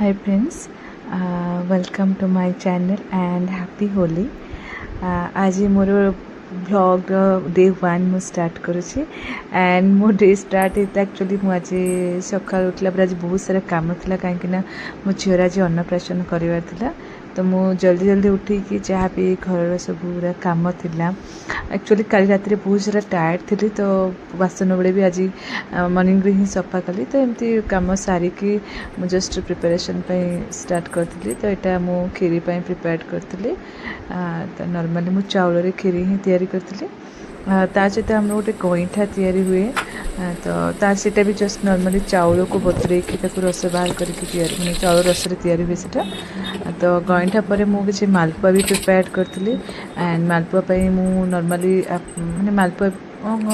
Hi friends, welcome to my channel and happy Holi. आज मोर blog day 1 मु start करुँची and मो day start होता actually मु आज सकाल उठला पर आज बहुत सारा काम था कहीं मो झीर आज अन्नप्राशन करार था तो मु जल्दी जल्दी उठिकी जहाँ भी घर सब पूरा काम था एक्चुअली काली रात बहुत सारा टायर्ड थी तो बासन बड़े भी आज मॉर्निंग ही सफा कली तो एमती कम सारिकी मु जस्ट प्रिपरेशन स्टार्ट करी तो यहाँ मु खीरी प्रिपेयर करी तो नॉर्मली मु चाउल रे खीरी ही तैयारी करती ता सहित आम गोटे गईठा तैयारी हुए तो ता सीटा भी जस्ट नॉर्मली चाउल को बतरे रस बाहर करके चाउल रस तैयारी हुए सीटा तो गईठा पर मुझे मालपुआ भी प्रिपेयर करी एंड मालपुआ मु नॉर्मली माने मालपुआ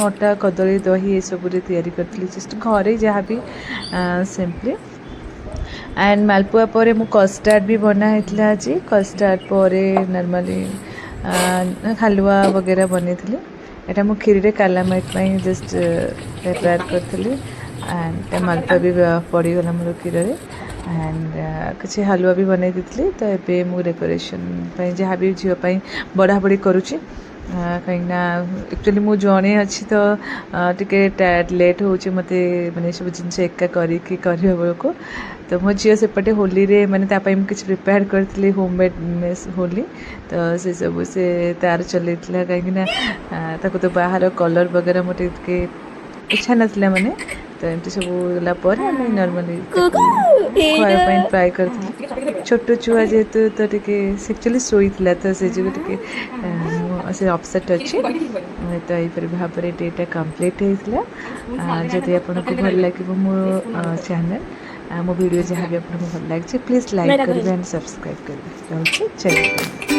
अटा कदली दही ये सब तैयारी करी जस्ट घरे जहाँ भी सिंपली एंड मालपुआ पर मु कस्टार्ड भी बना होता आज कस्टार्ड पर नॉर्मली हलवा वगैरह बनी थी एटा मु खीरी कालामाइट जस्ट प्रिपेयर करी एंड मालपुआ भी पड़गला मोर क्षीर एंड किसी हलवा भी बनई दी तो ये मु डेकोरेशन जहाँ भी झील बढ़ा बढ़ी करुँची कहीं एक्चुअली मु जड़े अच्छी तो टिके टायर्ड लेट हो मत मैंने सब जिन एका करने बेलू तो मो झील सेपटे होली रे माने किसी प्रिपेयर करी होममेड मेस होली तो से सब से तार चलता कहीं तो बाहर कलर वगैरह मोटे इच्छा नाला मैंने तो एमती सब गलापर नॉर्मली खावाई ट्राए कर छोट छुआ जेहेतु तो टे एक्चुअली शोला तो से जो टे से अपसेट अच्छी तो यहीपर भाव में डेटा कम्प्लीट होता जदि आपको भल लगे मो चैनल मो वीडियो जहाँ भी आपको भल लगे प्लीज लाइक करेंगे एंड सब्सक्राइब करेंगे चलिए।